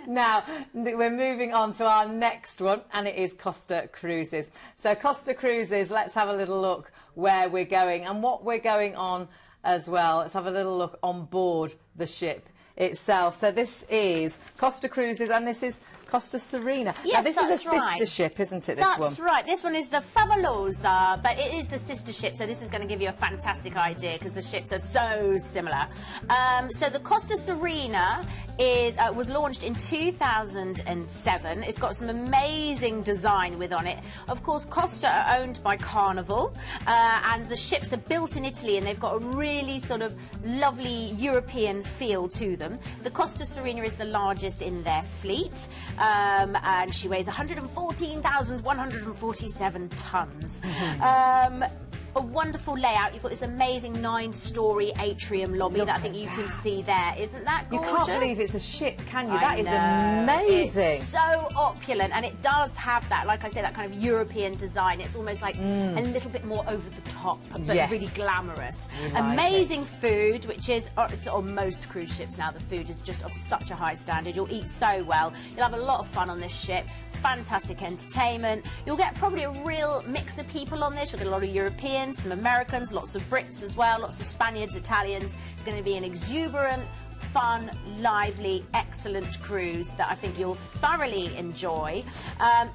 Now, we're moving on to our next one, and it is Costa Cruises. So Costa Cruises, let's have a little look where we're going and what we're going on as well. Let's have a little look on board the ship itself. So this is Costa Cruises, and this is Costa Serena. Yes, now, this is a sister right. ship, isn't it, this one? That's right. This one is the Favolosa, but it is the sister ship, so this is going to give you a fantastic idea because the ships are so similar. So the Costa Serena was launched in 2007. It's got some amazing design on it. Of course, Costa are owned by Carnival, and the ships are built in Italy, and they've got a really sort of lovely European feel to them. The Costa Serena is the largest in their fleet, and she weighs 114,147 tons. A wonderful layout. You've got this amazing 9-storey atrium lobby that I think you can see there. Isn't that gorgeous? You can't believe it's a ship, can you? That is amazing. It's so opulent, and it does have that, like I said, that kind of European design. It's almost like a little bit more over the top, but really glamorous. Amazing food, which is it's on most cruise ships now. The food is just of such a high standard. You'll eat so well. You'll have a lot of fun on this ship. Fantastic entertainment. You'll get probably a real mix of people on this. You'll get a lot of Europeans, some Americans, lots of Brits as well, lots of Spaniards, Italians. It's going to be an exuberant, fun, lively, excellent cruise that I think you'll thoroughly enjoy.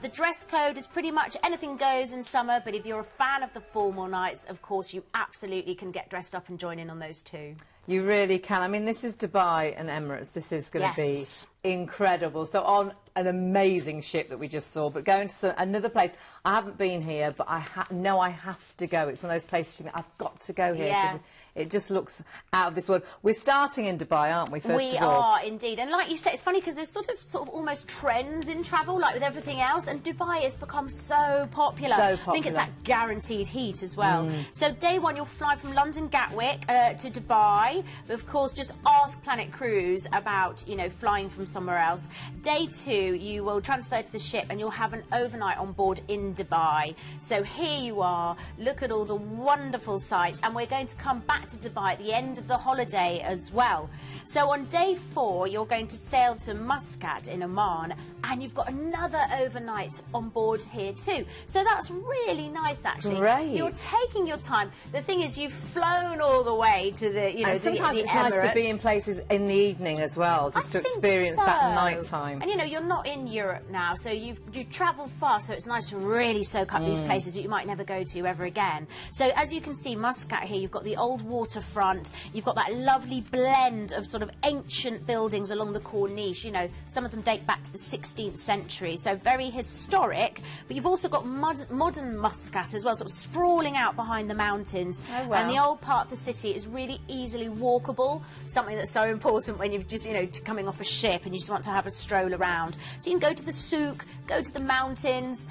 The dress code is pretty much anything goes in summer, but if you're a fan of the formal nights, of course, you absolutely can get dressed up and join in on those too. You really can. I mean, this is Dubai and Emirates. This is going to be incredible. So on an amazing ship that we just saw, but going to another place. I haven't been here, but I know I have to go. It's one of those places you think, I've got to go here because it just looks out of this world. We're starting in Dubai, aren't we, first of all? We are, indeed. And like you said, it's funny because there's sort of almost trends in travel, like with everything else, and Dubai has become so popular. I think it's that guaranteed heat as well. So day one, you'll fly from London Gatwick to Dubai. But of course, just ask Planet Cruise about, you know, flying from somewhere else. Day two, you will transfer to the ship and you'll have an overnight on board in Dubai. So here you are, look at all the wonderful sights, and we're going to come back to Dubai at the end of the holiday as well. So on day 4, you're going to sail to Muscat in Oman, and you've got another overnight on board here too. So that's really nice, actually. Great. You're taking your time. The thing is, you've flown all the way to the, you know, and sometimes the it's Emirates. nice to be in places in the evening as well, just to experience that night time. And you know, you're not in Europe now, so you travel far, so it's nice to really soak up these places that you might never go to ever again. So as you can see, Muscat here, you've got the old waterfront, you've got that lovely blend of sort of ancient buildings along the Corniche. You know, some of them date back to the 16th century, so very historic, but you've also got modern Muscat as well, sort of sprawling out behind the mountains. And the old part of the city is really easily walkable, something that's so important when you're just, you know, coming off a ship and you just want to have a stroll around. So you can go to the souk, go to the mountains.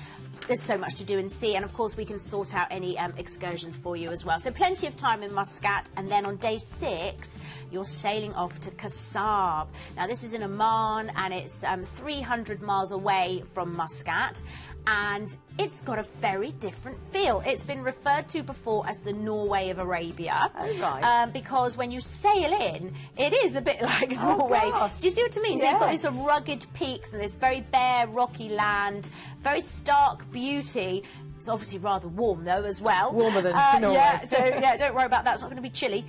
There's so much to do and see, and of course we can sort out any excursions for you as well. So plenty of time in Muscat, and then on day 6 you're sailing off to Kasab. Now this is in Oman, and it's 300 miles away from Muscat, and it's got a very different feel. It's been referred to before as the Norway of Arabia. Oh, right. Because when you sail in, it is a bit like Norway. Gosh. Do you see what I mean? Yes. So you've got these sort of rugged peaks and this very bare, rocky land, very stark beauty. It's obviously rather warm, though, as well. Warmer than Norway. Yeah, so, yeah, don't worry about that. It's not going to be chilly.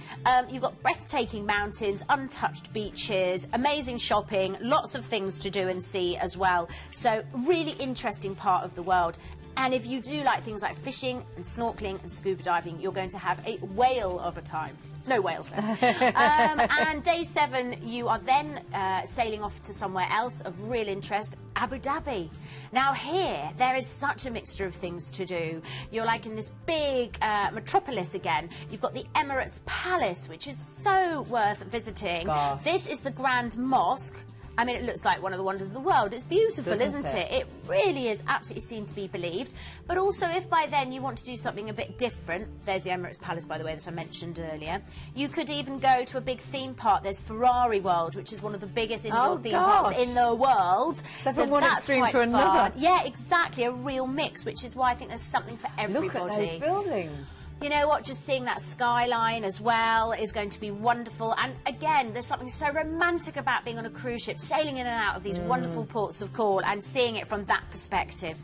You've got breathtaking mountains, untouched beaches, amazing shopping, lots of things to do and see as well. So, really interesting part of the world. And if you do like things like fishing and snorkeling and scuba diving, you're going to have a whale of a time. No whales there. And day 7, you are then sailing off to somewhere else of real interest, Abu Dhabi. Now here, there is such a mixture of things to do. You're like in this big metropolis again. You've got the Emirates Palace, which is so worth visiting. Gosh. This is the Grand Mosque. I mean, it looks like one of the wonders of the world. It's beautiful, isn't it? It really is absolutely seen to be believed. But also, if by then you want to do something a bit different, there's the Emirates Palace, by the way, that I mentioned earlier. You could even go to a big theme park. There's Ferrari World, which is one of the biggest indoor theme parks in the world. So from one extreme to another. Yeah, exactly. A real mix, which is why I think there's something for everybody. Look at those buildings. You know what, just seeing that skyline as well is going to be wonderful. And again, there's something so romantic about being on a cruise ship, sailing in and out of these wonderful ports of call and seeing it from that perspective.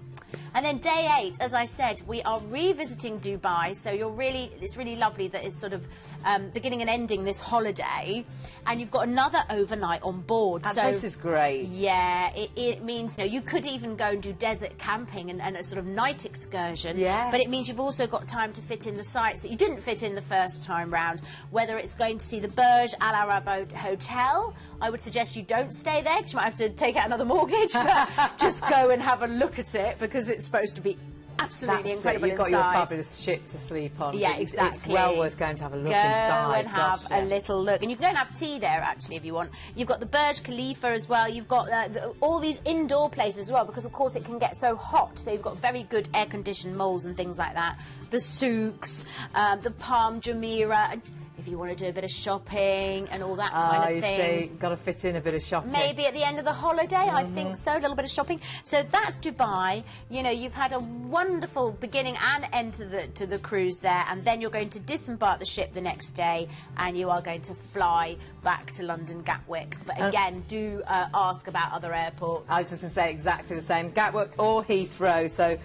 And then day 8, as I said, we are revisiting Dubai, so it's really lovely that it's sort of beginning and ending this holiday, and you've got another overnight on board. And so this is great. Yeah, it means, you know, you could even go and do desert camping and a sort of night excursion. Yes. But it means you've also got time to fit in the sites that you didn't fit in the first time round. Whether it's going to see the Burj Al Arab Hotel, I would suggest you don't stay there because you might have to take out another mortgage, but just go and have a look at it because it's supposed to be absolutely incredible. You've got your fabulous ship to sleep on. Yeah, exactly. It's well worth going to have a look inside. Go and have a little look. And you can go and have tea there, actually, if you want. You've got the Burj Khalifa as well. You've got all these indoor places as well, because, of course, it can get so hot. So you've got very good air-conditioned malls and things like that. The souks, the Palm Jumeirah. If you want to do a bit of shopping and all that kind of thing. You see, got to fit in a bit of shopping. Maybe at the end of the holiday, I think so, a little bit of shopping. So that's Dubai. You know, you've had a wonderful beginning and end to the cruise there, and then you're going to disembark the ship the next day, and you are going to fly back to London Gatwick. But again, do ask about other airports. I was just going to say exactly the same, Gatwick or Heathrow. So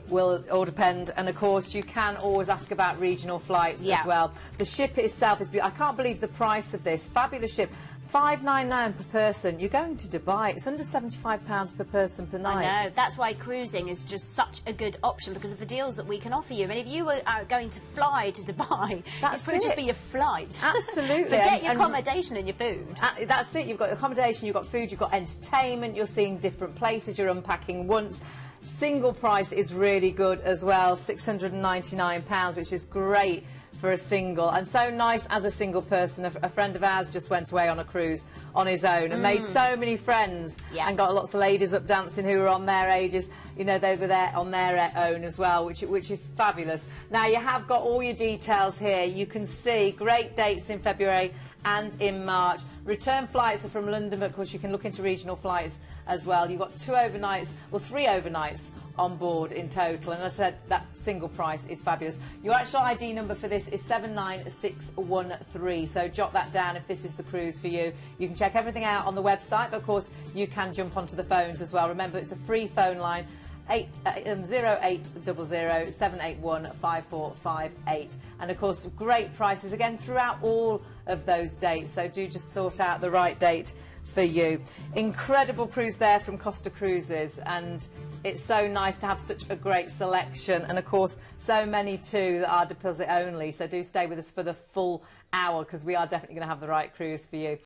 will all depend, and of course you can always ask about regional flights as well. The ship itself is beautiful. I can't believe the price of this fabulous ship. $599 per person. You're going to Dubai. It's under £75 per person per night. I know. That's why cruising is just such a good option, because of the deals that we can offer you. I mean, if you were going to fly to Dubai, it would just be your flight. Absolutely. Forget your accommodation and your food. That's it. You've got accommodation, you've got food, you've got entertainment, you're seeing different places, you're unpacking once. Single price is really good as well, £699, which is great for a single, and so nice as a single person. A friend of ours just went away on a cruise on his own and made so many friends and got lots of ladies up dancing who were on their ages. You know, they were there on their own as well, which is fabulous. Now, you have got all your details here. You can see great dates in February and in March. Return flights are from London, but of course you can look into regional flights as well. You've got 2 overnights, well, 3 overnights on board in total, and as I said, that single price is fabulous. Your actual ID number for this is 79613, so jot that down if this is the cruise for you. You can check everything out on the website, but of course you can jump onto the phones as well. Remember, it's a free phone line, 0800 781 5458, and of course great prices again throughout all of those dates, so do just sort out the right date for you. Incredible cruise there from Costa Cruises, and it's so nice to have such a great selection, and of course so many too that are deposit only, so do stay with us for the full hour because we are definitely going to have the right cruise for you.